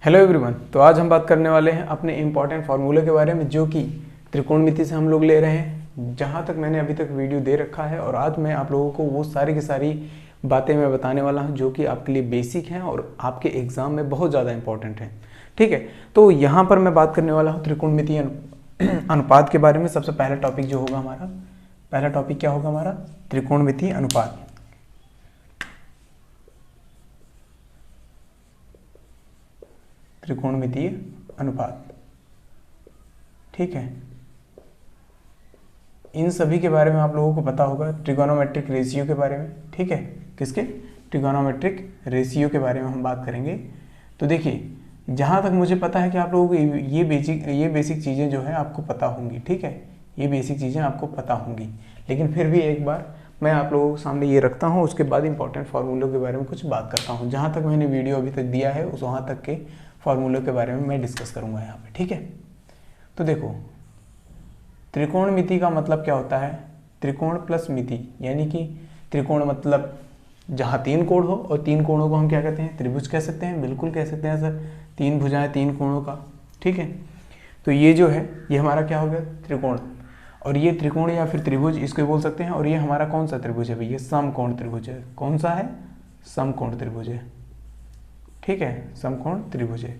Hello everyone. तो आज हम बात करने वाले हैं अपने इम्पॉर्टेंट फार्मूले के बारे में जो कि त्रिकोणमिति से हम लोग ले रहे हैं। जहाँ तक मैंने अभी तक वीडियो दे रखा है और आज मैं आप लोगों को वो सारी की सारी बातें मैं बताने वाला हूँ जो कि आपके लिए बेसिक हैं और आपके एग्ज़ाम में बहुत ज़्यादा इंपॉर्टेंट हैं। ठीक है, तो यहाँ पर मैं बात करने वाला हूँ त्रिकोणमिति अनुपात के बारे में। सबसे पहला टॉपिक जो होगा हमारा, पहला टॉपिक क्या होगा हमारा? त्रिकोणमिति अनुपात। त्रिकोणमितीय अनुपात, ठीक है। इन सभी के बारे में आप लोगों को पता होगा, ट्रिगोनोमेट्रिक रेशियो के बारे में, ठीक है। किसके? ट्रिगोनोमेट्रिक रेशियो के बारे में हम बात करेंगे। तो देखिए, जहाँ तक मुझे पता है कि आप लोगों को ये बेसिक चीज़ें जो है आपको पता होंगी, ठीक है। ये बेसिक चीज़ें आपको पता होंगी, लेकिन फिर भी एक बार मैं आप लोगों के सामने ये रखता हूँ, उसके बाद इंपॉर्टेंट फार्मूलों के बारे में कुछ बात करता हूँ। जहाँ तक मैंने वीडियो अभी तक दिया है उस वहाँ तक के फार्मूलों के बारे में मैं डिस्कस करूँगा यहाँ पे, ठीक है। तो देखो, त्रिकोणमिति का मतलब क्या होता है? त्रिकोण प्लस मिति, यानी कि त्रिकोण मतलब जहाँ तीन कोण हो, और तीन कोणों को हम क्या कहते हैं? त्रिभुज कह सकते हैं, बिल्कुल कह सकते हैं सर। तीन भुजाएं तीन कोणों का, ठीक है। तो ये जो है ये हमारा क्या हो गया? त्रिकोण। और ये त्रिकोण या फिर त्रिभुज इसको बोल सकते हैं। और ये हमारा कौन सा त्रिभुज है भैया? समकोण त्रिभुज है। कौन सा है? समकोण त्रिभुज है, ठीक है। समकोण त्रिभुज है।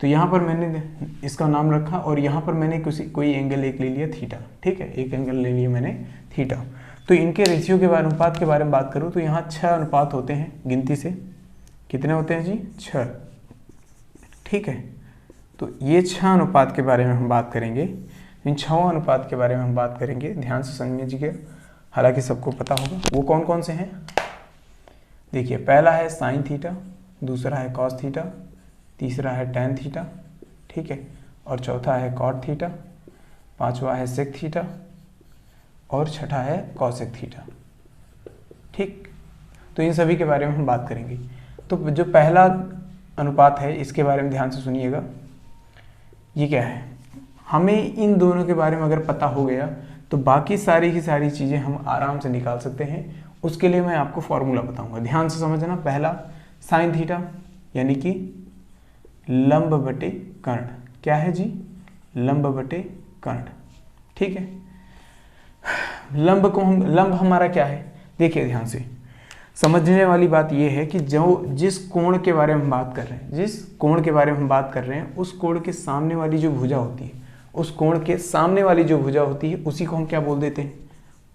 तो यहाँ पर मैंने इसका नाम रखा और यहाँ पर मैंने कोई एंगल एक ले लिया थीटा, ठीक है। एक एंगल ले लिया मैंने थीटा। तो इनके रेशियो के बारे, अनुपात के बारे में बात करूँ तो यहाँ 6 अनुपात होते हैं गिनती से। कितने होते हैं जी? 6, ठीक है। तो ये 6 अनुपात के बारे में हम बात करेंगे। इन 6 अनुपात के बारे में हम बात करेंगे, ध्यान से समझिए। हालांकि सबको पता होगा वो कौन कौन से हैं। देखिए, पहला है साइन थीटा, दूसरा है कॉस थीटा, तीसरा है टैन थीटा, ठीक है। और चौथा है कॉट थीटा, पांचवा है सेक थीटा और छठा है कॉसेक थीटा, ठीक। तो इन सभी के बारे में हम बात करेंगे। तो जो पहला अनुपात है इसके बारे में ध्यान से सुनिएगा। ये क्या है? हमें इन दोनों के बारे में अगर पता हो गया तो बाकी सारी की सारी चीज़ें हम आराम से निकाल सकते हैं। उसके लिए मैं आपको फॉर्मूला बताऊंगा, ध्यान से समझना। पहला साइन थीटा यानी कि लंब बटे कर्ण। क्या है जी? लंब बटे कर्ण, ठीक है। लंब हमारा क्या है? देखिए, ध्यान से समझने वाली बात यह है कि जिस कोण के बारे में हम बात कर रहे हैं, जिस कोण के बारे में हम बात कर रहे हैं, उस कोण के सामने वाली जो भुजा होती है, उस कोण के सामने वाली जो भुजा होती है उसी को हम क्या बोल देते हैं?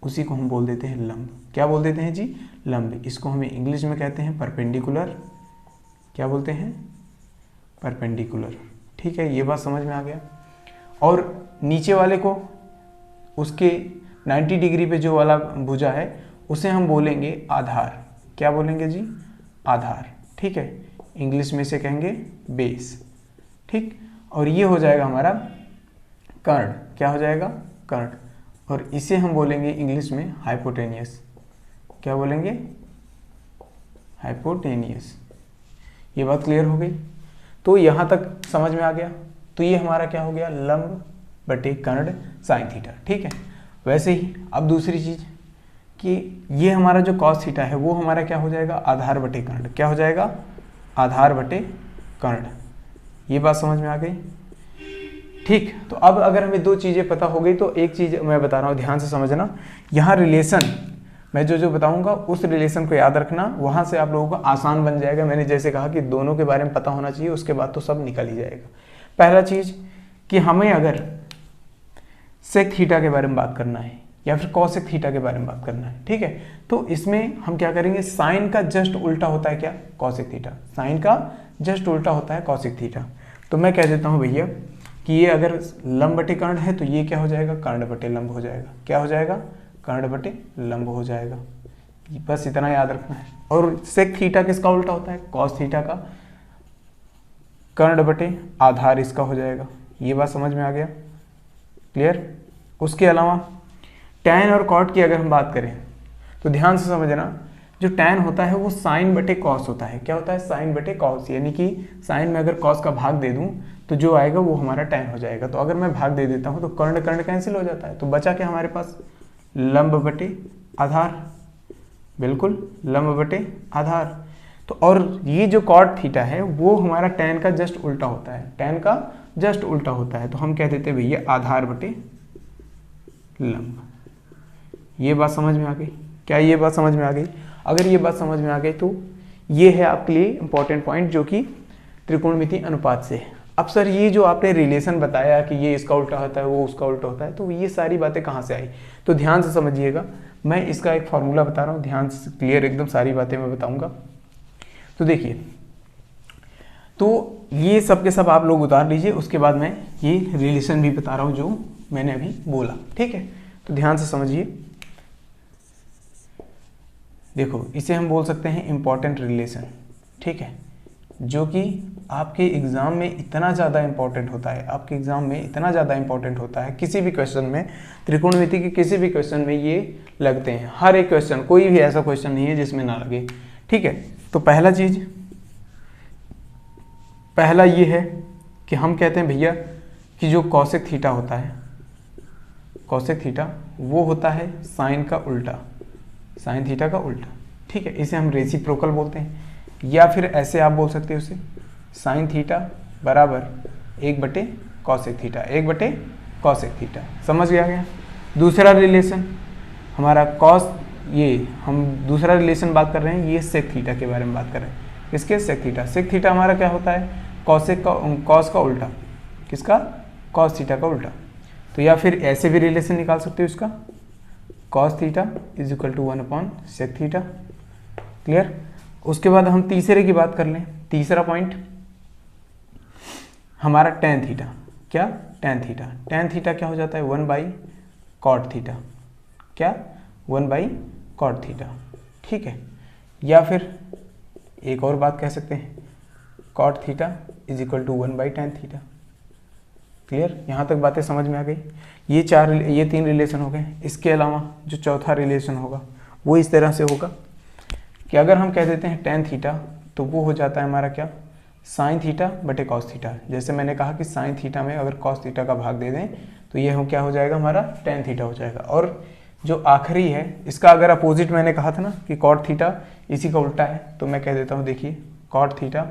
उसी को हम बोल देते हैं लंब। क्या बोल देते हैं जी? लंब। इसको हमें इंग्लिश में कहते हैं परपेंडिकुलर। क्या बोलते हैं? परपेंडिकुलर, ठीक है। ये बात समझ में आ गया। और नीचे वाले को, उसके 90 डिग्री पे जो वाला भुजा है उसे हम बोलेंगे आधार। क्या बोलेंगे जी? आधार, ठीक है। इंग्लिश में इसे कहेंगे बेस, ठीक। और ये हो जाएगा हमारा कर्ण। क्या हो जाएगा? कर्ण। और इसे हम बोलेंगे इंग्लिश में हाइपोटेनियस। क्या बोलेंगे? हाइपोटेनियस। ये बात क्लियर हो गई? तो यहाँ तक समझ में आ गया। तो ये हमारा क्या हो गया? लंब बटे कर्ण साइन थीटा, ठीक है। वैसे ही अब दूसरी चीज कि ये हमारा जो कॉस थीटा है वो हमारा क्या हो जाएगा? आधार बटे कर्ण। क्या हो जाएगा? आधार बटे कर्ण। ये बात समझ में आ गई, ठीक। तो अब अगर हमें दो चीजें पता हो गई तो एक चीज मैं बता रहा हूँ, ध्यान से समझना। यहाँ रिलेशन मैं जो बताऊंगा उस रिलेशन को याद रखना, वहां से आप लोगों को आसान बन जाएगा। मैंने जैसे कहा कि दोनों के बारे में पता होना चाहिए, उसके बाद तो सब निकल ही जाएगा। पहला चीज कि हमें अगर सेक थीटा के बारे में बात करना है या फिर कॉसेक थीटा के बारे में बात करना है, ठीक है। तो इसमें हम क्या करेंगे? साइन का जस्ट उल्टा होता है क्या? Cosec theta. साइन का जस्ट उल्टा होता है कॉसेक थीटा। तो मैं कह देता हूं भैया कि ये अगर लंब बटे कर्ण है तो ये क्या हो जाएगा? कर्ण बटे लंब हो जाएगा। क्या हो जाएगा? कर्ण बटे लंब हो जाएगा। बस इतना याद रखना है। और सेक थीटा किसका उल्टा होता है? कॉस थीटा का। कर्ण बटे आधार इसका हो जाएगा। ये बात समझ में आ गया? क्लियर? उसके अलावा टैन और कॉट की अगर हम बात करें तो ध्यान से समझना, जो टैन होता है वो साइन बटे कॉस होता है। क्या होता है? साइन बटे कॉस। यानी कि साइन में अगर कॉस का भाग दे दूं तो जो आएगा वो हमारा टैन हो जाएगा। तो अगर मैं भाग दे देता हूं तो कर्ण कर्ण कैंसिल हो जाता है। तो बचा क्या हमारे पास? लंब बटे आधार। बिल्कुल, लंब बटे आधार। तो और ये जो कॉट थीटा है वो हमारा tan का जस्ट उल्टा होता है, tan का जस्ट उल्टा होता है। तो हम कह देते हैं भैया आधार बटे लंब। ये बात समझ में आ गई? क्या ये बात समझ में आ गई? अगर ये बात समझ में आ गई तो ये है आपके लिए इंपॉर्टेंट पॉइंट जो कि त्रिकोणमितीय अनुपात से है। अब सर ये जो आपने रिलेशन बताया कि ये इसका उल्टा होता है, वो उसका उल्टा होता है, तो ये सारी बातें कहाँ से आई? तो ध्यान से समझिएगा, मैं इसका एक फॉर्मूला बता रहा हूँ, ध्यान से क्लियर एकदम सारी बातें मैं बताऊंगा। तो देखिए, तो ये सब के सब आप लोग उतार लीजिए, उसके बाद मैं ये रिलेशन भी बता रहा हूँ जो मैंने अभी बोला, ठीक है? तो ध्यान से समझिए। देखो, इसे हम बोल सकते हैं इम्पॉर्टेंट रिलेशन, ठीक है, जो कि आपके एग्जाम में इतना ज़्यादा इंपॉर्टेंट होता है, आपके एग्जाम में इतना ज़्यादा इंपॉर्टेंट होता है, किसी भी क्वेश्चन में, त्रिकोणमिति के किसी भी क्वेश्चन में ये लगते हैं। हर एक क्वेश्चन, कोई भी ऐसा क्वेश्चन नहीं है जिसमें ना लगे, ठीक है? तो पहला ये है कि हम कहते हैं भैया कि जो कॉसेक थीटा होता है, कॉसेक थीटा वो होता है साइन का उल्टा, साइन थीटा का उल्टा, ठीक है? इसे हम रेसिप्रोकल बोलते हैं, या फिर ऐसे आप बोल सकते हो उसे साइन थीटा बराबर 1/cosec थीटा, 1/cosec थीटा। समझ गया? दूसरा रिलेशन हमारा कॉस, ये हम दूसरा रिलेशन बात कर रहे हैं, ये सेक थीटा के बारे में बात कर रहे हैं। किसके? Sec theta. सेक थीटा हमारा क्या होता है? कॉसेक का, कॉस का उल्टा। किसका? कॉस थीटा का उल्टा। तो या फिर ऐसे भी रिलेशन निकाल सकते हो इसका, cos theta is equal to 1/sec theta. Clear? उसके बाद हम तीसरे की बात कर लें। तीसरा पॉइंट हमारा tan थीटा। क्या? tan theta. tan थीटा क्या हो जाता है? 1/cot theta. क्या? 1/cot थीटा, ठीक है? या फिर एक और बात कह सकते हैं, cot theta is equal to 1/tan theta. Clear? यहाँ तक बातें समझ में आ गई? ये 3 रिलेशन हो गए। इसके अलावा जो चौथा रिलेशन होगा वो इस तरह से होगा कि अगर हम कह देते हैं tan थीटा, तो वो हो जाता है हमारा क्या? साइन थीटा बटे कॉस थीटा। जैसे मैंने कहा कि साइन थीटा में अगर कॉस थीटा का भाग दे दें तो ये क्या हो जाएगा? हमारा tan थीटा हो जाएगा। और जो आखिरी है इसका अगर अपोजिट मैंने कहा था ना कि कॉट थीटा इसी का उल्टा है, तो मैं कह देता हूँ, देखिए cot theta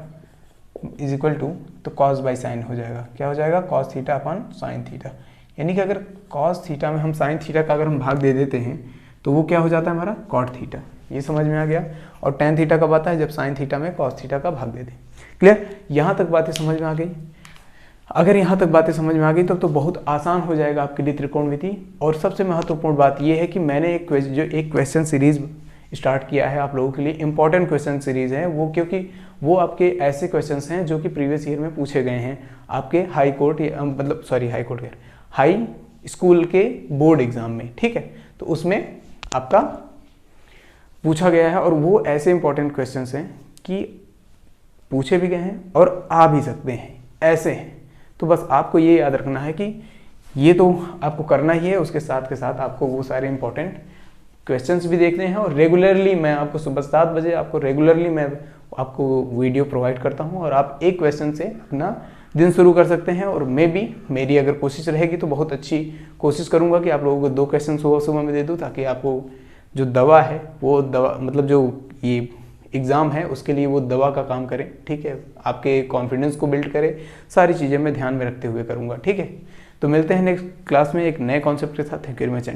is equal to, तो कॉस बाई साइन हो जाएगा। क्या हो जाएगा? Cos theta upon sine theta. यानी कि अगर कॉस थीटा में हम साइन थीटा का अगर हम भाग दे देते हैं तो वो क्या हो जाता है? हमारा कॉट थीटा। ये समझ में आ गया? और tan थीटा कब आता है? जब साइन थीटा में कॉस थीटा का भाग दे दें। क्लियर? यहाँ तक बातें समझ में आ गई? अगर यहाँ तक बातें समझ में आ गई तब तो बहुत आसान हो जाएगा आपके लिए त्रिकोणमिति। और सबसे महत्वपूर्ण बात यह है कि मैंने एक क्वेश्चन सीरीज स्टार्ट किया है आप लोगों के लिए, इंपॉर्टेंट क्वेश्चन सीरीज है वो, क्योंकि वो आपके ऐसे क्वेश्चंस हैं जो कि प्रीवियस ईयर में पूछे गए हैं आपके हाई स्कूल के बोर्ड एग्जाम में, ठीक है? तो उसमें आपका पूछा गया है, और वो ऐसे इंपॉर्टेंट क्वेश्चंस हैं कि पूछे भी गए हैं और आ भी सकते हैं, ऐसे हैं। तो बस आपको ये याद रखना है कि ये तो आपको करना ही है, उसके साथ के साथ आपको वो सारे इंपॉर्टेंट क्वेश्चंस भी देखने हैं। और रेगुलरली मैं आपको सुबह 7 बजे आपको वीडियो प्रोवाइड करता हूं, और आप एक क्वेश्चन से अपना दिन शुरू कर सकते हैं। और मेरी अगर कोशिश रहेगी तो बहुत अच्छी कोशिश करूंगा कि आप लोगों को 2 क्वेश्चन सुबह में दे दूं, ताकि आपको जो दवा है वो दवा, मतलब जो ये एग्ज़ाम है उसके लिए वो दवा का काम करे, ठीक है? आपके कॉन्फिडेंस को बिल्ड करे, सारी चीज़ें मैं ध्यान में रखते हुए करूँगा, ठीक है? तो मिलते हैं नेक्स्ट क्लास में एक नए कॉन्सेप्ट के साथ। Thank you very much.